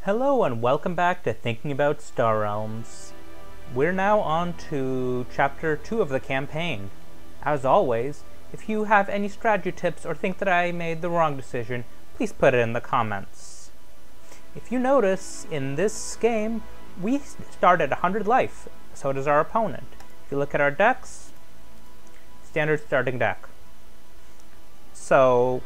Hello and welcome back to Thinking About Star Realms. We're now on to Chapter 2 of the campaign. As always, if you have any strategy tips or think that I made the wrong decision, please put it in the comments. If you notice, in this game, we start at 100 life, so does our opponent. If you look at our decks, standard starting deck. So,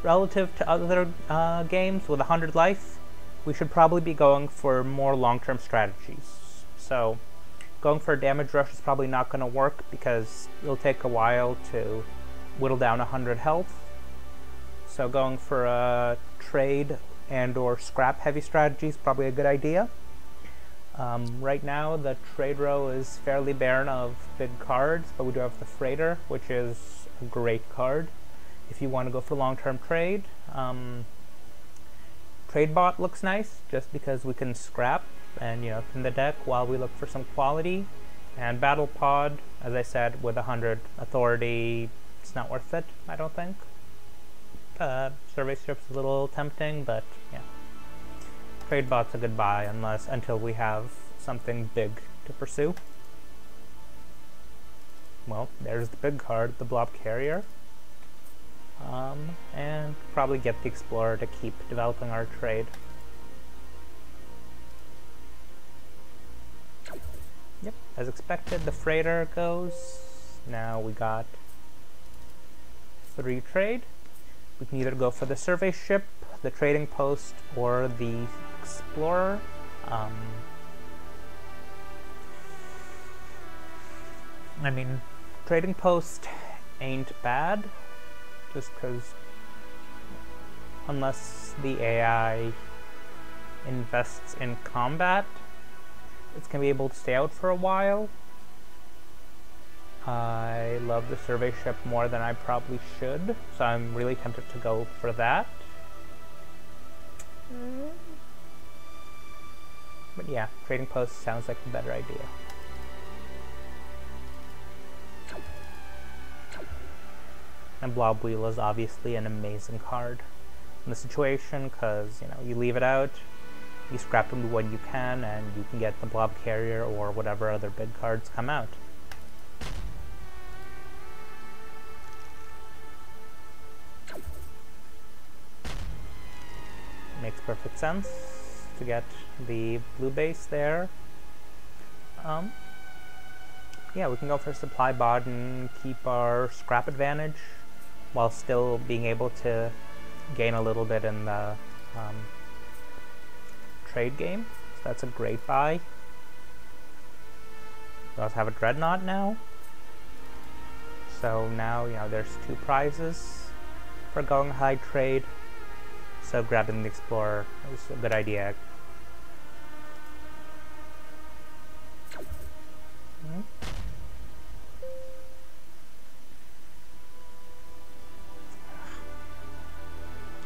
relative to other games with 100 life, we should probably be going for more long-term strategies. So, going for a damage rush is probably not going to work because it'll take a while to whittle down 100 health. So going for a trade and or scrap heavy strategy is probably a good idea. Right now the trade row is fairly barren of big cards, but we do have the freighter, which is a great card if you want to go for long-term trade. Trade bot looks nice just because we can scrap and in the deck while we look for some quality. And battle pod, as I said, with 100 authority, it's not worth it, I don't think. Survey strip's a little tempting, but yeah. Trade bot's a good buy until we have something big to pursue. Well, there's the big card, the blob carrier. And probably get the explorer to keep developing our trade. Yep, as expected, the freighter goes. Now we got 3 trade. We can either go for the survey ship, the trading post, or the explorer. I mean, trading post ain't bad, just because unless the AI invests in combat, it's going to be able to stay out for a while. I love the survey ship more than I probably should, so I'm really tempted to go for that. But yeah, trading post sounds like a better idea. And Blob Wheel is obviously an amazing card in the situation, because you leave it out, you scrap them when you can, and you can get the Blob Carrier or whatever other big cards come out. Makes perfect sense to get the blue base there. Yeah, we can go for a supply bot and keep our scrap advantage while still being able to gain a little bit in the trade game. So that's a great buy. We also have a dreadnought now. So now, there's 2 prizes for going high trade. So grabbing the explorer is a good idea.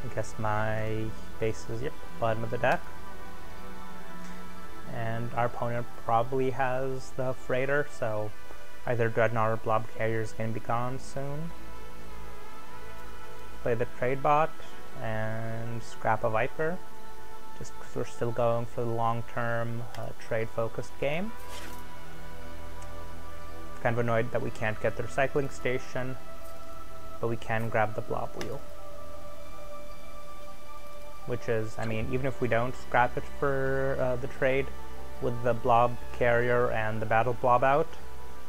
I guess my base is bottom of the deck. And our opponent probably has the freighter, so either dreadnought or blob carrier is going to be gone soon. Play the trade bot and scrap a viper, just because we're still going for the long-term trade-focused game. Kind of annoyed that we can't get the recycling station, but we can grab the blob wheel. Which is, I mean, even if we don't scrap it for the trade, with the blob carrier and the battle blob out,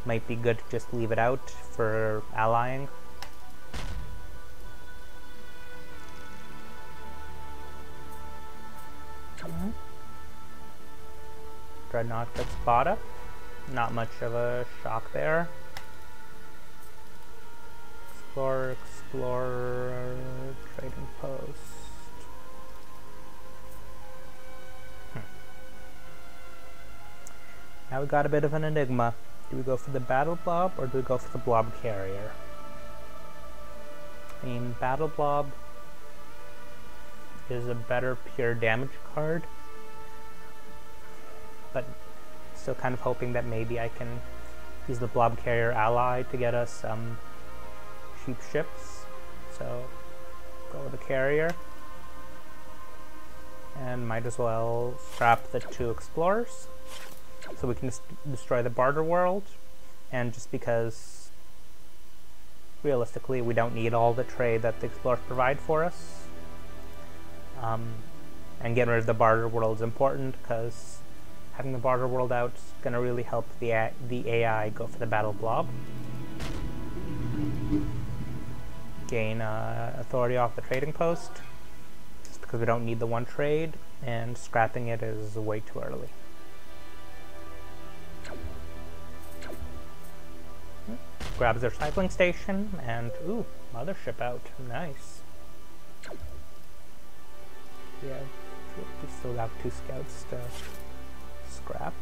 might be good to just leave it out for allying. Dreadnought gets bought up. Not much of a shock there. Explorer, trading post. Now we got a bit of an enigma. Do we go for the battle blob or do we go for the blob carrier? I mean, battle blob is a better pure damage card, but still kind of hoping that maybe I can use the blob carrier ally to get us some cheap ships. So go with the carrier. And might as well scrap the 2 explorers so we can just destroy the barter world. And just because realistically we don't need all the trade that the explorers provide for us. And getting rid of the barter world is important because having the barter world out is going to really help the AI go for the battle blob. Gain authority off the trading post, just because we don't need the 1 trade, and scrapping it is way too early. Grabs their recycling station, and ooh, mothership out. Nice. Yeah, we still have 2 scouts to scrap.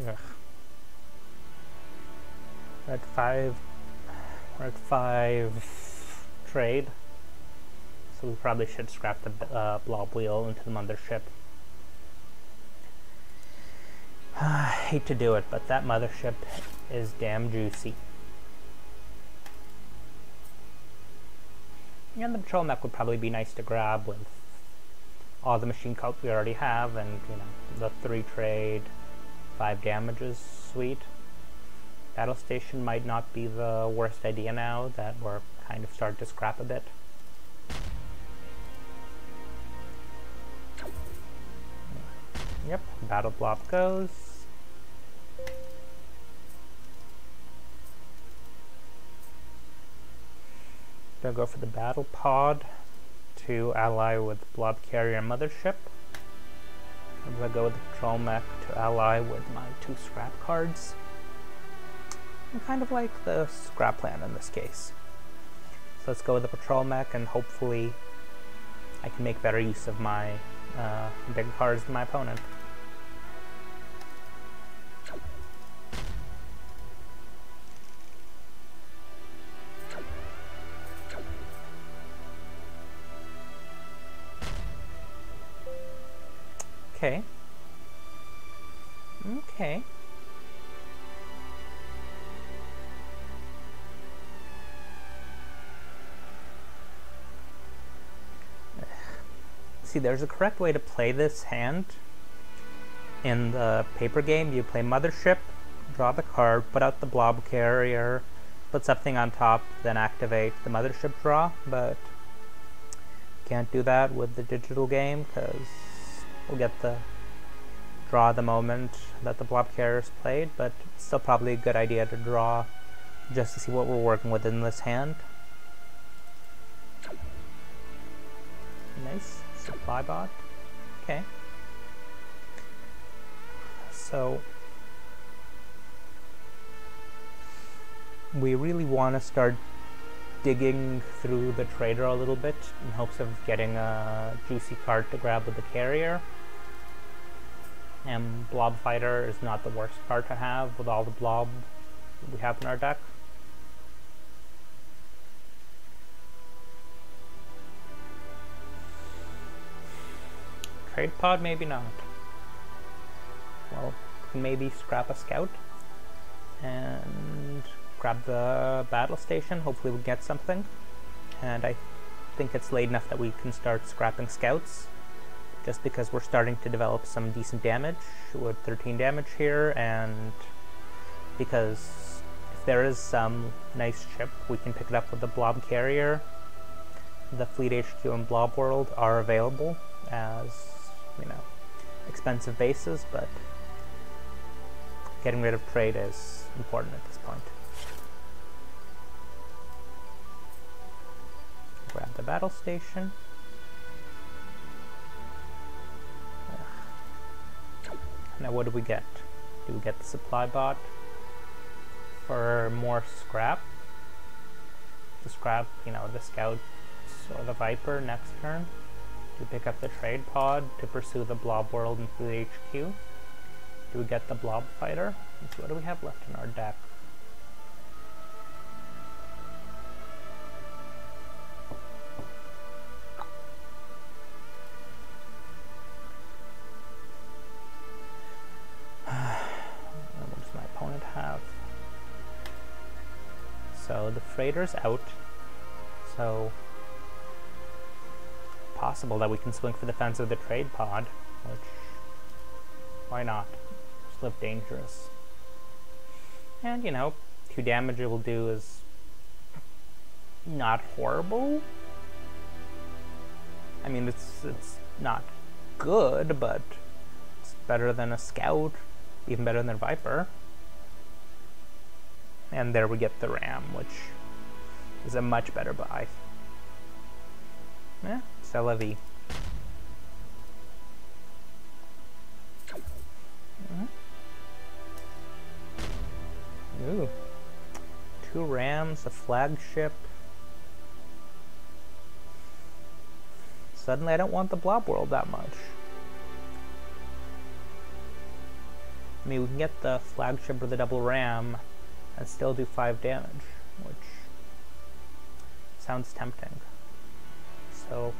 Ugh. We're at 5 trade, so we probably should scrap the blob wheel into the mothership. I hate to do it, but that mothership is damn juicy. And the patrol mech would probably be nice to grab with all the machine cult we already have, and you know, the 3 trade, 5 damages, sweet. Battle station might not be the worst idea now that we're kind of starting to scrap a bit. Yep, battle blob goes. Gonna go for the battle pod to ally with blob carrier mothership. I'm gonna go with the patrol mech to ally with my 2 scrap cards. I kind of like the scrap plan in this case. So let's go with the patrol mech, and hopefully I can make better use of my big cards than my opponent. Okay. Okay. See, there's a correct way to play this hand. In the paper game, you play mothership, draw the card, put out the blob carrier, put something on top, then activate the mothership draw, but can't do that with the digital game because we'll get the draw the moment that the blob carrier is played, but it's still probably a good idea to draw just to see what we're working with in this hand. Nice. Supply bot. Okay. So we really want to start digging through the trader a little bit in hopes of getting a juicy card to grab with the carrier. And Blob Fighter is not the worst card to have with all the blob we have in our deck. Trade pod, maybe not. Well, maybe scrap a scout and grab the battle station. Hopefully we'll get something. And I think it's late enough that we can start scrapping scouts, just because we're starting to develop some decent damage with 13 damage here, and because if there is some nice ship, we can pick it up with the blob carrier. The Fleet HQ and Blob World are available as, you know, expensive bases, but getting rid of trade is important at this point. Grab the battle station. Now what do we get? Do we get the supply bot for more scrap? To scrap, you know, the scouts or the Viper next turn. To pick up the trade pod to pursue the Blob World and Fleet HQ. Do we get the Blob Fighter? Let's see, what do we have left in our deck? What does my opponent have? So the freighter's out. So, possible that we can swing for the fence of the trade pod, which, why not? Just live dangerous. And, you know, 2 damage it will do is not horrible. I mean, it's not good, but it's better than a scout, even better than a viper. And there we get the ram, which is a much better buy. Yeah, c'est la vie. Ooh. 2 rams, a flagship. Suddenly I don't want the blob world that much. I mean, we can get the flagship or the double ram and still do 5 damage, which sounds tempting. So,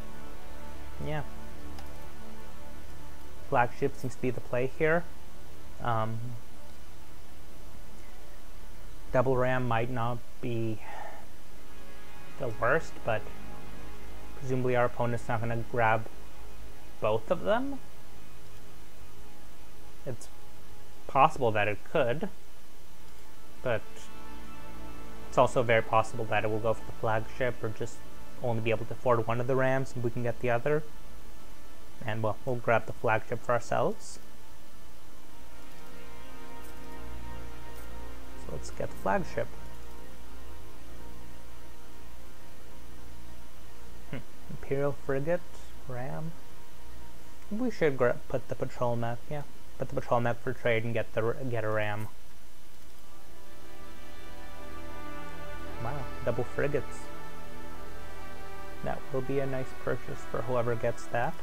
yeah. Flagship seems to be the play here. Double ram might not be the worst, but presumably our opponent's not going to grab both of them. It's possible that it could, but it's also very possible that it will go for the flagship or just only be able to afford one of the rams and we can get the other. And well, we'll grab the flagship for ourselves. So let's get the flagship. Imperial frigate, ram. We should put the patrol mech, yeah. Put the patrol mech for trade and get a ram. Wow, double frigates. That will be a nice purchase for whoever gets that.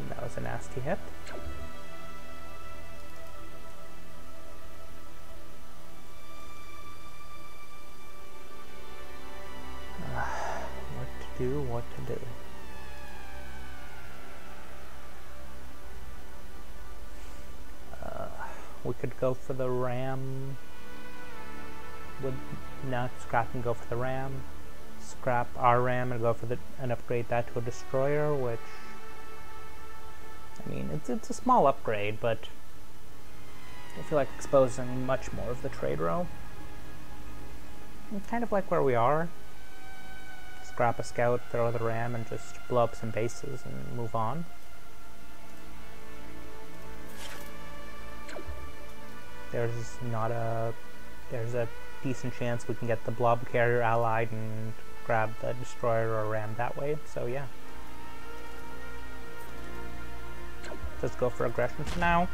That was a nasty hit. What to do. We could go for the ram. Would not scrap and go for the ram. Scrap our ram and go for and upgrade that to a destroyer, which, I mean, it's a small upgrade, but I feel like exposing much more of the trade row. And kind of like where we are. Scrap a scout, throw the ram, and just blow up some bases and move on. There's a decent chance we can get the blob carrier allied and grab the destroyer or ram that way, so yeah. Let's go for aggression for now.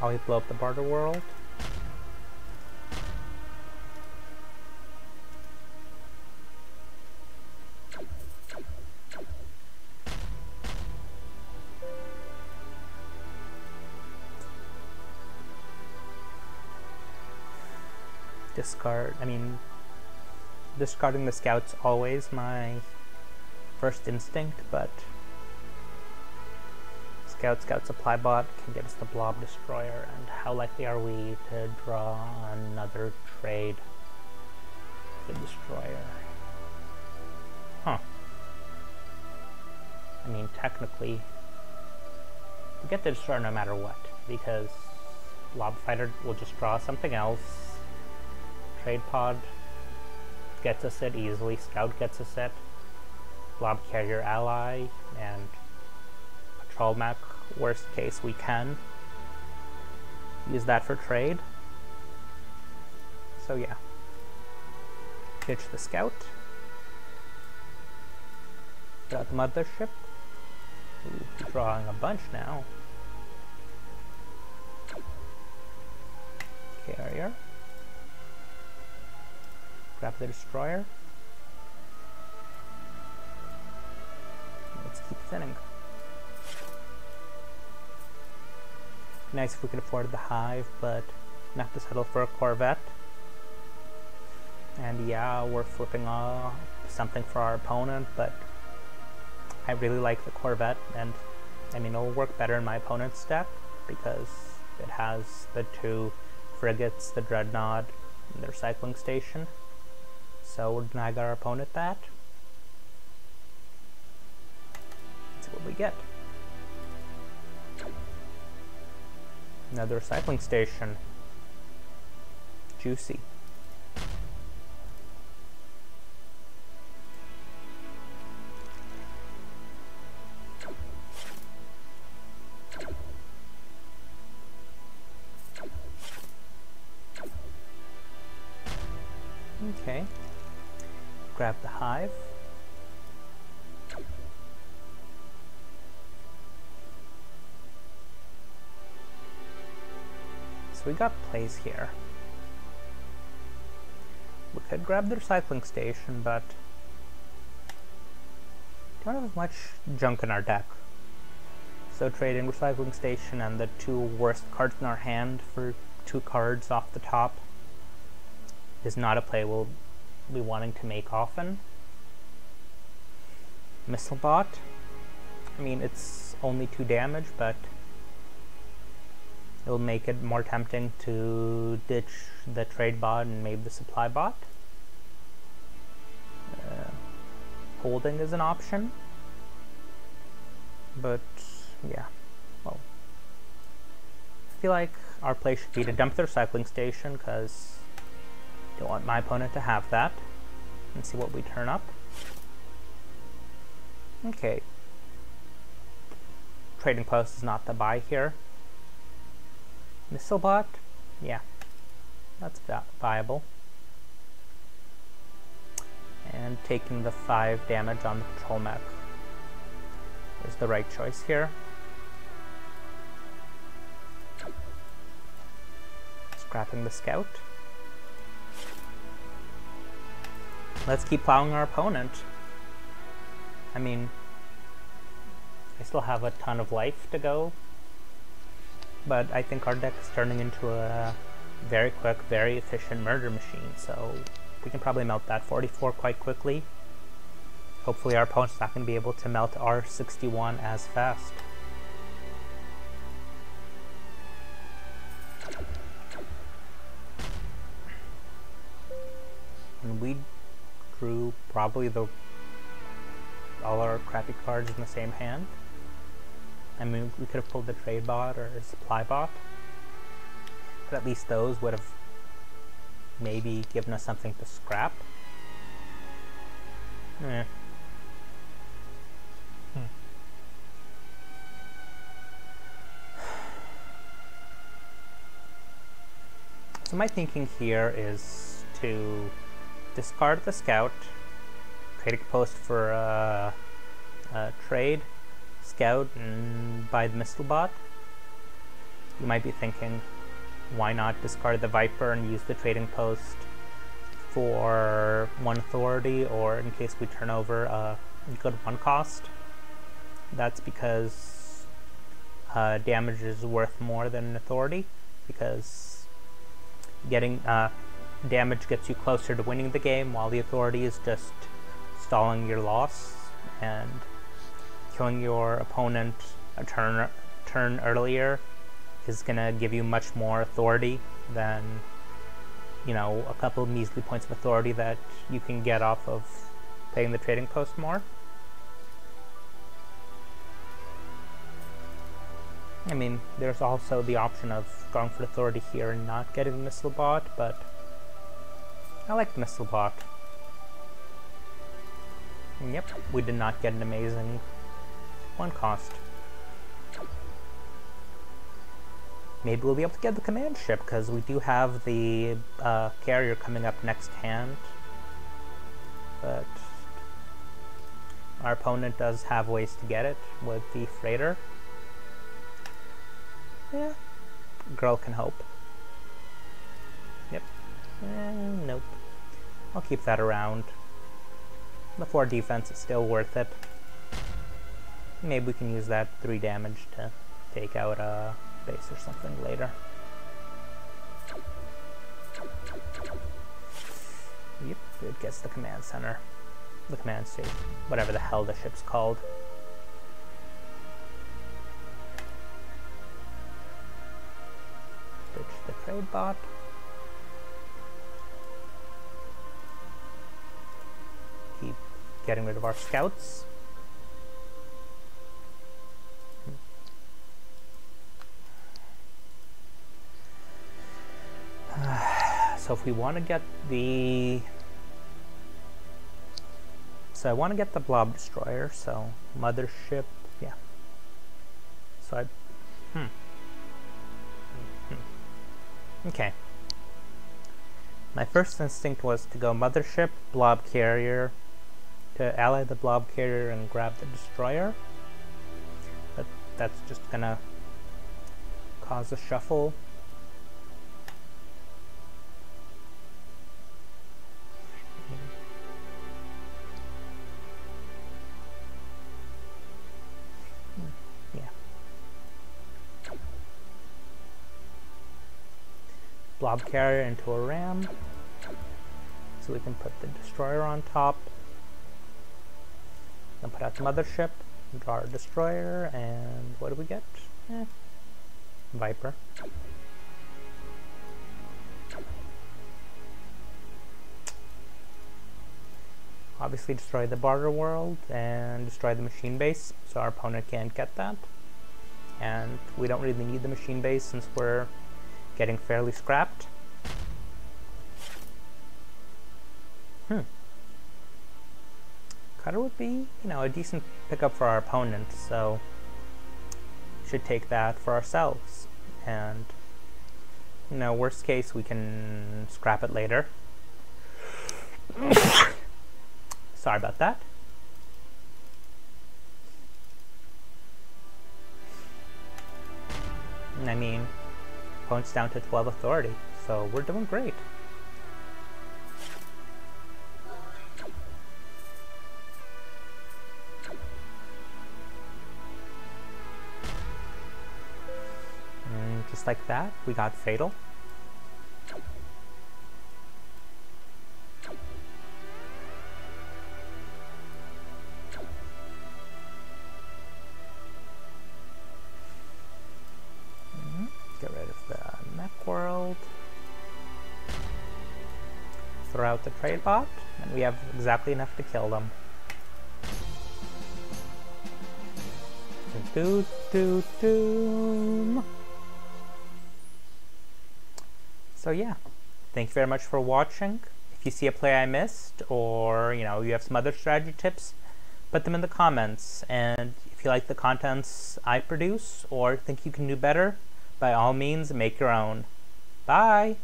Always blow up the barter world. Discarding the scout's always my first instinct, but scout supply bot can get us the blob destroyer, and how likely are we to draw another trade for the destroyer? Huh. I mean, technically, we get the destroyer no matter what, because blob fighter will just draw something else. Trade pod gets us it easily, scout gets us it, blob carrier ally, and patrol mech, worst case we can use that for trade. So yeah, pitch the scout, got the mothership. Ooh, drawing a bunch now. Carrier. Grab the destroyer. Let's keep thinning. Nice if we could afford the hive, but not to settle for a corvette. And yeah, we're flipping something for our opponent, but I really like the Corvette, and I mean, it'll work better in my opponent's deck because it has the 2 frigates, the Dreadnought, and the recycling station. So we'll deny our opponent that. Let's see what we get. Another recycling station. Juicy. Okay. Grab the hive. So we got plays here. We could grab the recycling station, but don't have much junk in our deck. So trading recycling station and the 2 worst cards in our hand for 2 cards off the top is not a play we'll be wanting to make often. Missile bot. I mean, it's only 2 damage, but it'll make it more tempting to ditch the trade bot and maybe the supply bot. Holding is an option, but yeah, well, I feel like our play should be to dump the recycling station because I don't want my opponent to have that. And see what we turn up. Okay. Trading post is not the buy here. Missile bot? Yeah, that's viable. And taking the 5 damage on the patrol mech is the right choice here. Scrapping the scout. Let's keep plowing our opponent. I mean, I still have a ton of life to go, but I think our deck is turning into a very quick, very efficient murder machine, so we can probably melt that 44 quite quickly. Hopefully our opponent's not going to be able to melt our 61 as fast. And we drew probably all our crappy cards in the same hand. I mean, we could have pulled the trade bot or supply bot, but at least those would have maybe given us something to scrap. So my thinking here is to discard the scout, trade a post for a trade, scout, and buy the missile bot. You might be thinking, why not discard the Viper and use the trading post for 1 authority, or in case we turn over a good 1 cost? That's because damage is worth more than an authority, because getting damage gets you closer to winning the game, while the authority is just stalling your loss, and killing your opponent a turn earlier is gonna give you much more authority than, you know, a couple of measly points of authority that you can get off of playing the trading post more. I mean, there's also the option of going for authority here and not getting the missile bot, but I like the missile bot. And yep, we did not get an amazing 1 cost. Maybe we'll be able to get the command ship, because we do have the carrier coming up next hand. But our opponent does have ways to get it with the freighter. Yeah, girl can hope. Yep. Nope. I'll keep that around. The 4 defense is still worth it. Maybe we can use that 3 damage to take out a base or something later. Yep, it gets the command center. The command state. Whatever the hell the ship's called. Ditch the trade bot. Keep getting rid of our scouts. So if we want to get the... So I want to get the blob destroyer, so mothership, yeah. So Okay. My first instinct was to go mothership, blob carrier, to ally the blob carrier and grab the destroyer. But that's just gonna cause a shuffle. Blob carrier into a ram, so we can put the destroyer on top. Then put out the mothership, draw our destroyer, and what do we get? Viper. Obviously destroy the border world and destroy the machine base, so our opponent can't get that. And we don't really need the machine base since we're getting fairly scrapped. Cutter would be, you know, a decent pickup for our opponent, so should take that for ourselves. And, you know, worst case, we can scrap it later. Sorry about that. I mean, opponent's down to 12 authority, so we're doing great. And just like that, we got fatal. Get rid of the mech world. Throw out the trade bot, and we have exactly enough to kill them. So yeah, thank you very much for watching. If you see a play I missed, or you know, you have some other strategy tips, put them in the comments. And if you like the contents I produce, or think you can do better, by all means, make your own. Bye!